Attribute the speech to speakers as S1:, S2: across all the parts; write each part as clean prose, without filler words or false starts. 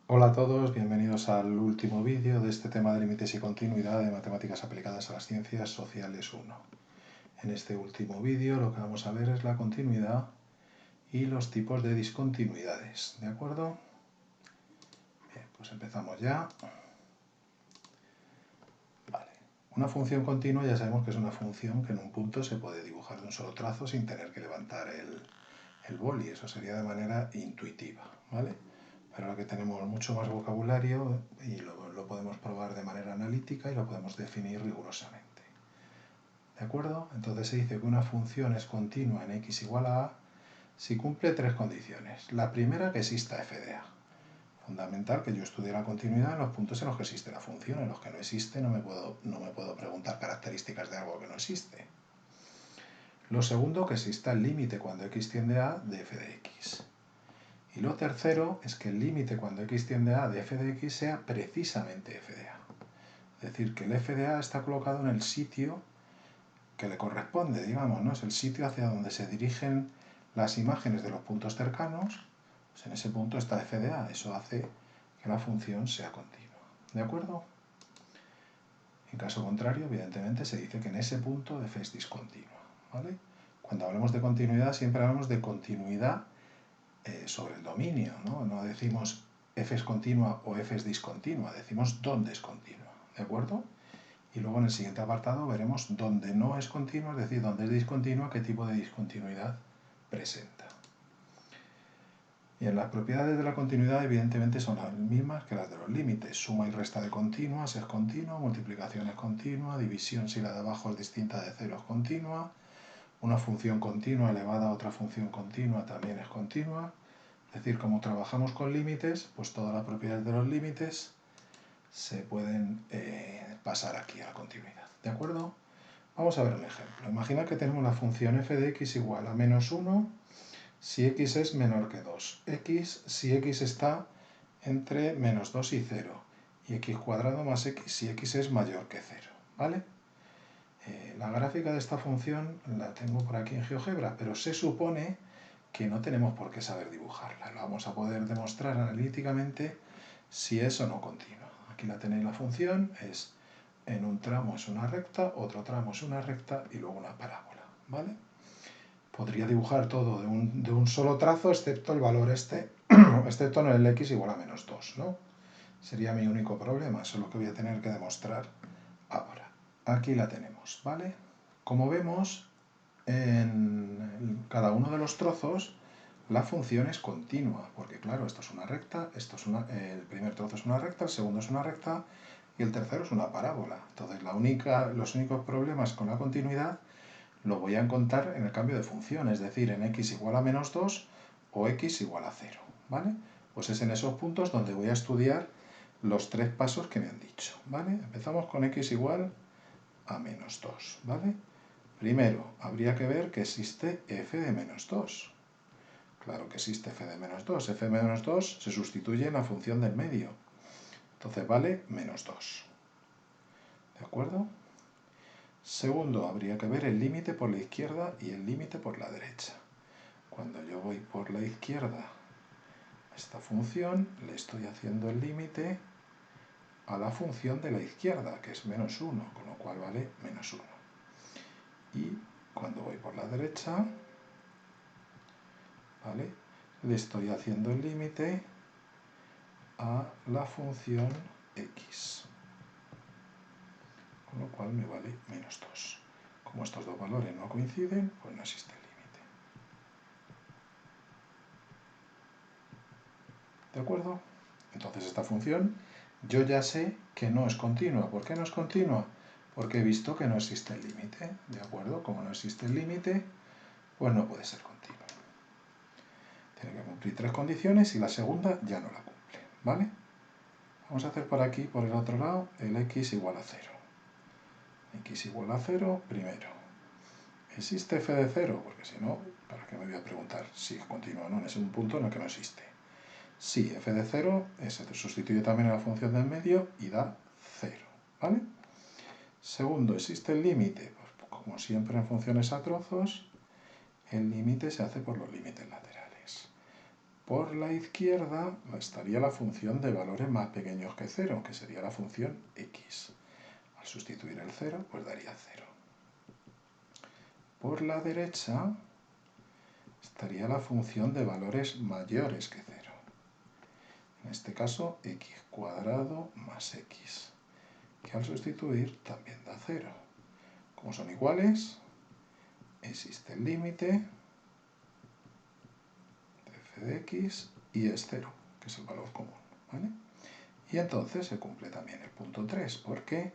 S1: Hola a todos, bienvenidos al último vídeo de este tema de límites y continuidad de matemáticas aplicadas a las ciencias sociales 1. En este último vídeo lo que vamos a ver es la continuidad y los tipos de discontinuidades, ¿de acuerdo? Bien, pues empezamos ya. Vale. Una función continua ya sabemos que es una función que en un punto se puede dibujar de un solo trazo sin tener que levantar el boli, eso sería de manera intuitiva, ¿vale? Pero ahora que tenemos mucho más vocabulario y lo podemos probar de manera analítica y lo podemos definir rigurosamente. ¿De acuerdo? Entonces se dice que una función es continua en x igual a si cumple tres condiciones. La primera, que exista f de a. Fundamental que yo estudie la continuidad en los puntos en los que existe la función. En los que no existe no me puedo preguntar características de algo que no existe. Lo segundo, que exista el límite cuando x tiende a de f de x. Y lo tercero es que el límite cuando x tiende a de f de x sea precisamente f de a. Es decir, que el f de a está colocado en el sitio que le corresponde, digamos, ¿no? Es el sitio hacia donde se dirigen las imágenes de los puntos cercanos. Pues en ese punto está f de a. Eso hace que la función sea continua. ¿De acuerdo? En caso contrario, evidentemente, se dice que en ese punto f es discontinua. ¿Vale? Cuando hablamos de continuidad, siempre hablamos de continuidad sobre el dominio, ¿no? No decimos f es continua o f es discontinua, decimos dónde es continua, ¿de acuerdo? Y luego en el siguiente apartado veremos dónde no es continua, es decir, dónde es discontinua, qué tipo de discontinuidad presenta. Y en las propiedades de la continuidad evidentemente son las mismas que las de los límites. Suma y resta de continuas es continua, multiplicación es continua, división si la de abajo es distinta de cero es continua, una función continua elevada a otra función continua también es continua. Es decir, como trabajamos con límites, pues todas las propiedades de los límites se pueden pasar aquí a la continuidad. ¿De acuerdo? Vamos a ver un ejemplo. Imagina que tenemos la función f de x igual a menos 1 si x es menor que 2. X si x está entre menos 2 y 0. Y x cuadrado más x si x es mayor que 0. ¿Vale? La gráfica de esta función la tengo por aquí en GeoGebra, pero se supone que no tenemos por qué saber dibujarla. Lo vamos a poder demostrar analíticamente si es o no continua. Aquí la tenéis la función, es en un tramo es una recta, otro tramo es una recta y luego una parábola. ¿Vale? Podría dibujar todo de un solo trazo, excepto el valor excepto en el x igual a menos 2, ¿no? Sería mi único problema, eso es lo que voy a tener que demostrar ahora. Aquí la tenemos, ¿vale? Como vemos, en cada uno de los trozos la función es continua, porque claro, esto es una recta, el primer trozo es una recta, el segundo es una recta y el tercero es una parábola. Entonces los únicos problemas con la continuidad lo voy a encontrar en el cambio de función, es decir, en x igual a menos 2 o x igual a 0, ¿vale? Pues es en esos puntos donde voy a estudiar los tres pasos que me han dicho, ¿vale? Empezamos con x igual a menos 2, ¿vale? Primero, habría que ver que existe f de menos 2. Claro que existe f de menos 2. f de menos 2 se sustituye en la función del medio. Entonces vale menos 2. ¿De acuerdo? Segundo, habría que ver el límite por la izquierda y el límite por la derecha. Cuando yo voy por la izquierda a esta función, le estoy haciendo el límite a la función de la izquierda, que es menos 1, con lo cual vale menos 1. Y cuando voy por la derecha, ¿vale? Le estoy haciendo el límite a la función x, con lo cual me vale menos 2. Como estos dos valores no coinciden, pues no existe el límite. ¿De acuerdo? Entonces esta función yo ya sé que no es continua. ¿Por qué no es continua? Porque he visto que no existe el límite. ¿De acuerdo? Como no existe el límite, pues no puede ser continua. Tiene que cumplir tres condiciones y la segunda ya no la cumple. ¿Vale? Vamos a hacer por aquí, por el otro lado, el x igual a 0. X igual a 0, primero. ¿Existe f de 0? Porque si no, ¿para qué me voy a preguntar si es continua o no? Es un punto en el que no existe. Sí, f de 0 se sustituye también a la función del medio y da 0. ¿Vale? Segundo, ¿existe el límite? Pues como siempre en funciones a trozos, el límite se hace por los límites laterales. por la izquierda estaría la función de valores más pequeños que 0, que sería la función x. Al sustituir el 0, pues daría 0. Por la derecha estaría la función de valores mayores que 0. En este caso, x cuadrado más x, que al sustituir también da 0. Como son iguales, existe el límite de f de x y es 0, que es el valor común, ¿vale? Y entonces se cumple también el punto 3, porque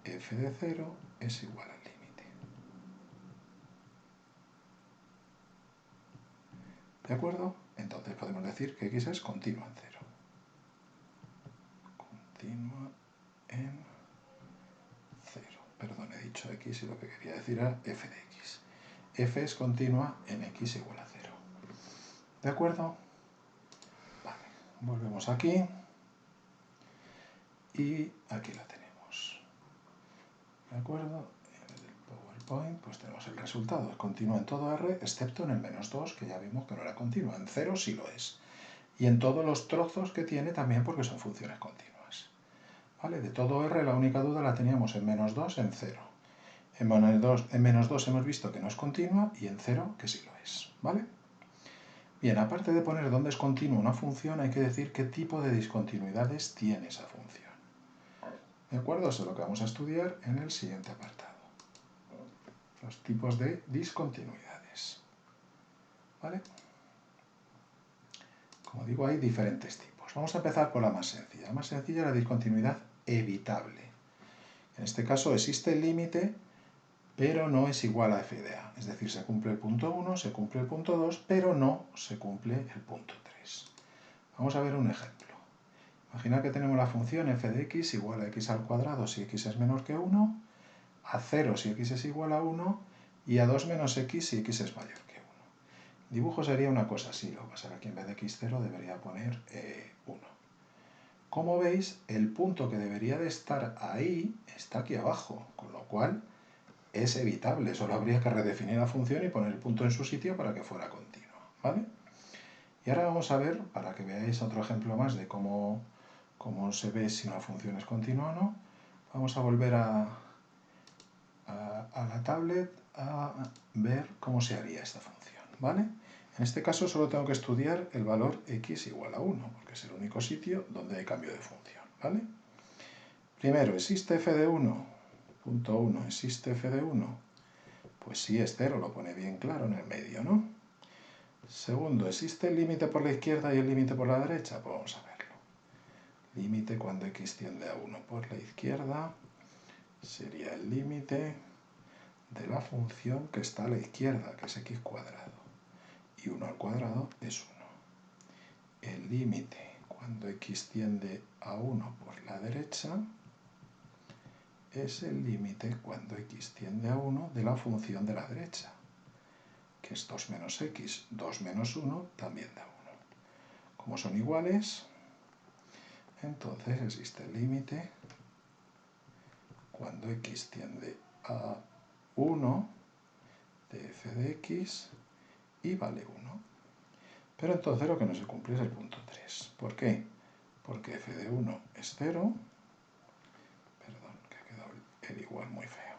S1: f de 0 es igual al límite. ¿De acuerdo? Entonces podemos decir que x es continua en 0. Continua en 0. Perdón, he dicho x y lo que quería decir era f de x. F es continua en x igual a 0. ¿De acuerdo? Vale, volvemos aquí. Y aquí la tenemos. ¿De acuerdo? En el PowerPoint pues tenemos el resultado. Es continua en todo R, excepto en el -2, que ya vimos que no era continua. En 0 sí lo es. Y en todos los trozos que tiene también, porque son funciones continuas. ¿Vale? De todo R la única duda la teníamos en -2, en 0. En -2 hemos visto que no es continua y en 0 que sí lo es. ¿Vale? Bien, aparte de poner dónde es continua una función, hay que decir qué tipo de discontinuidades tiene esa función. ¿De acuerdo? Eso es lo que vamos a estudiar en el siguiente apartado. Los tipos de discontinuidades. ¿Vale? Como digo, hay diferentes tipos. Vamos a empezar por la más sencilla. La más sencilla es la discontinuidad evitable. En este caso existe el límite, pero no es igual a f de a. Es decir, se cumple el punto 1, se cumple el punto 2, pero no se cumple el punto 3. Vamos a ver un ejemplo. Imagina que tenemos la función f de x igual a x al cuadrado si x es menor que 1, a 0 si x es igual a 1 y a 2 menos x si x es mayor que 1. El dibujo sería una cosa así, lo que pasa es que aquí en vez de x0 debería poner 1. Como veis, el punto que debería de estar ahí está aquí abajo, con lo cual es evitable. Solo habría que redefinir la función y poner el punto en su sitio para que fuera continua, ¿vale? Y ahora vamos a ver, para que veáis otro ejemplo más de cómo se ve si una función es continua o no, vamos a volver a la tablet a ver cómo se haría esta función, ¿vale? En este caso solo tengo que estudiar el valor x igual a 1, porque es el único sitio donde hay cambio de función, ¿vale? Primero, ¿existe f de 1? Punto 1, ¿existe f de 1? Pues sí, es 0, lo pone bien claro en el medio, ¿no? Segundo, ¿existe el límite por la izquierda y el límite por la derecha? Pues vamos a verlo. Límite cuando x tiende a 1 por la izquierda sería el límite de la función que está a la izquierda, que es x cuadrado. Y 1 al cuadrado es 1. El límite cuando x tiende a 1 por la derecha es el límite cuando x tiende a 1 de la función de la derecha, que es 2 menos x, 2 menos 1 también da 1. Como son iguales, entonces existe el límite cuando x tiende a 1 de f de x y vale 1. Pero entonces lo que no se cumple es el punto 3. ¿Por qué? Porque f de 1 es 0. Perdón, que ha quedado el igual muy feo.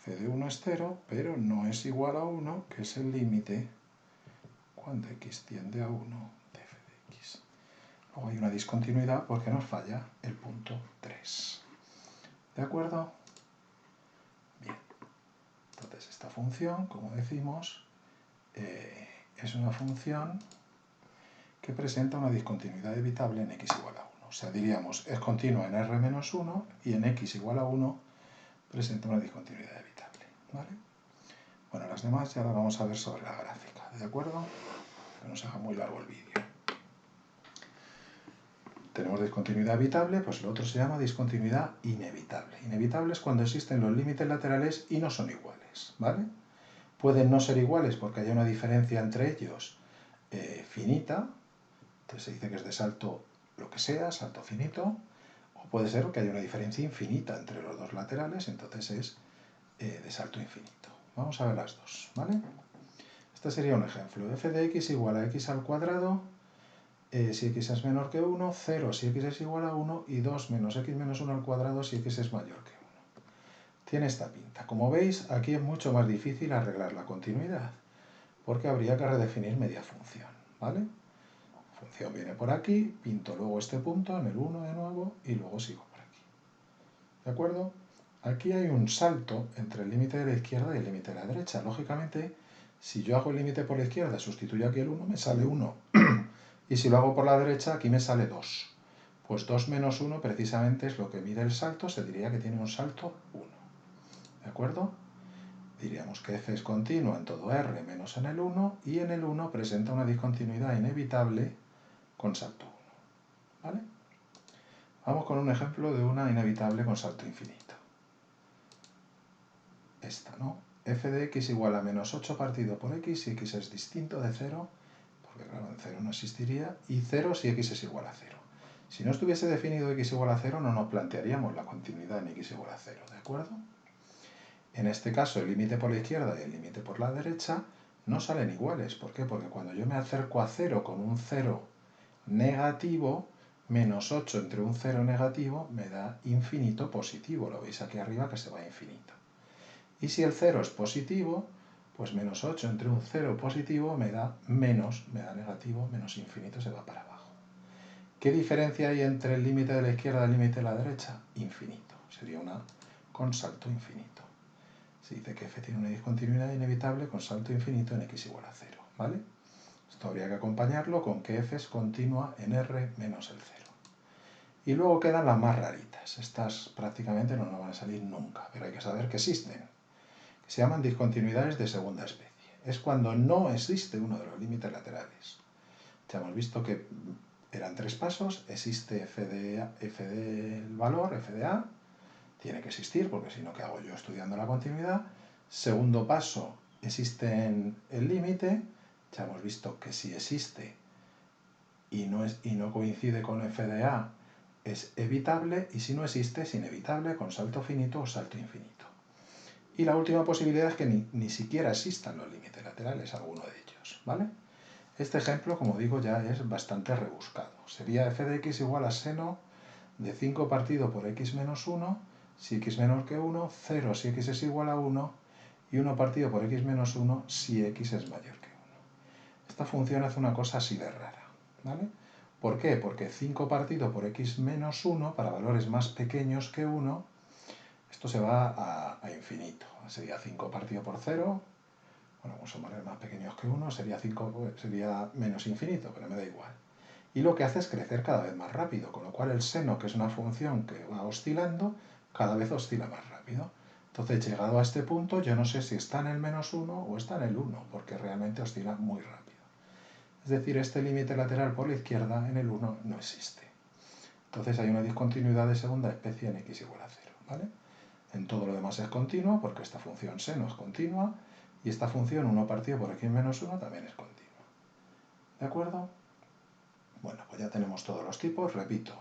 S1: F de 1 es 0, pero no es igual a 1, que es el límite cuando x tiende a 1 de f de x. Luego hay una discontinuidad porque nos falla el punto 3. ¿De acuerdo? Bien. Entonces esta función, como decimos, es una función que presenta una discontinuidad evitable en x igual a 1. O sea, diríamos, es continua en r menos 1 y en x igual a 1 presenta una discontinuidad evitable, ¿vale? Bueno, las demás ya las vamos a ver sobre la gráfica, ¿de acuerdo? Que no se haga muy largo el vídeo. Tenemos discontinuidad evitable, pues lo otro se llama discontinuidad inevitable. Inevitable es cuando existen los límites laterales y no son iguales, ¿vale? Pueden no ser iguales porque haya una diferencia entre ellos finita, entonces se dice que es de salto lo que sea, salto finito, o puede ser que haya una diferencia infinita entre los dos laterales, entonces es de salto infinito. Vamos a ver las dos, ¿vale? Este sería un ejemplo. F de x igual a x al cuadrado si x es menor que 1, 0 si x es igual a 1 y 2 menos x menos 1 al cuadrado si x es mayor que 1. Tiene esta pinta. Como veis, aquí es mucho más difícil arreglar la continuidad, porque habría que redefinir media función, ¿vale? La función viene por aquí, pinto luego este punto en el 1 de nuevo y luego sigo por aquí. ¿De acuerdo? Aquí hay un salto entre el límite de la izquierda y el límite de la derecha. Lógicamente, si yo hago el límite por la izquierda, sustituyo aquí el 1, me sale 1. Y si lo hago por la derecha, aquí me sale 2. Pues 2 menos 1 precisamente es lo que mide el salto, se diría que tiene un salto 1. ¿De acuerdo? Diríamos que f es continua en todo R menos en el 1 y en el 1 presenta una discontinuidad inevitable con salto 1. ¿Vale? Vamos con un ejemplo de una inevitable con salto infinito. Esta, ¿no? F de x igual a menos 8 partido por x si x es distinto de 0, porque claro, en 0 no existiría, y 0 si x es igual a 0. Si no estuviese definido x igual a 0, no nos plantearíamos la continuidad en x igual a 0, ¿de acuerdo? En este caso, el límite por la izquierda y el límite por la derecha no salen iguales. ¿Por qué? Porque cuando yo me acerco a 0 con un 0 negativo, menos 8 entre un 0 negativo me da infinito positivo. Lo veis aquí arriba que se va a infinito. Y si el 0 es positivo, pues menos 8 entre un 0 positivo me da negativo, menos infinito se va para abajo. ¿Qué diferencia hay entre el límite de la izquierda y el límite de la derecha? Infinito. Sería una con salto infinito. Se dice que f tiene una discontinuidad inevitable con salto infinito en x igual a 0, ¿vale? Esto habría que acompañarlo con que f es continua en R menos el 0. Y luego quedan las más raritas. Estas prácticamente no nos van a salir nunca, pero hay que saber que existen. Se llaman discontinuidades de segunda especie. Es cuando no existe uno de los límites laterales. Ya hemos visto que eran 3 pasos. Existe f del valor, f de a. Tiene que existir, porque si no, ¿qué hago yo estudiando la continuidad? Segundo paso, existe el límite. Ya hemos visto que si existe y no coincide con f de a, es evitable, y si no existe, es inevitable, con salto finito o salto infinito. Y la última posibilidad es que ni siquiera existan los límites laterales, alguno de ellos, ¿vale? Este ejemplo, como digo, ya es bastante rebuscado. Sería f de x igual a seno de 5 partido por x menos 1, si x menor que 1, 0 si x es igual a 1, y 1 partido por x menos 1 si x es mayor que 1. Esta función hace una cosa así de rara, ¿vale? ¿Por qué? Porque 5 partido por x menos 1, para valores más pequeños que 1, esto se va a infinito. Sería 5 partido por 0, bueno, como son valores más pequeños que 1, sería menos infinito, pero me da igual. Y lo que hace es crecer cada vez más rápido, con lo cual el seno, que es una función que va oscilando, cada vez oscila más rápido. Entonces, llegado a este punto, yo no sé si está en el menos 1 o está en el 1, porque realmente oscila muy rápido. Es decir, este límite lateral por la izquierda en el 1 no existe. Entonces hay una discontinuidad de segunda especie en x igual a 0, ¿vale? En todo lo demás es continuo, porque esta función seno es continua, y esta función 1 partido por x menos 1 también es continua. ¿De acuerdo? Bueno, pues ya tenemos todos los tipos. Repito,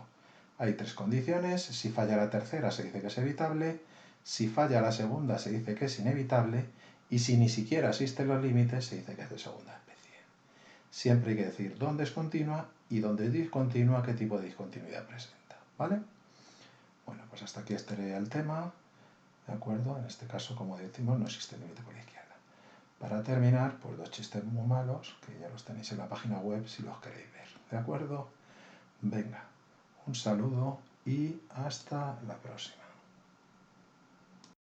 S1: hay 3 condiciones. Si falla la tercera se dice que es evitable, si falla la segunda se dice que es inevitable, y si ni siquiera existen los límites se dice que es de segunda especie. Siempre hay que decir dónde es continua y dónde es discontinua, qué tipo de discontinuidad presenta, ¿vale? Bueno, pues hasta aquí estaría el tema, ¿de acuerdo? En este caso, como decimos, no existe límite por la izquierda. Para terminar, pues 2 chistes muy malos, que ya los tenéis en la página web si los queréis ver, ¿de acuerdo? Venga, un saludo y hasta la próxima.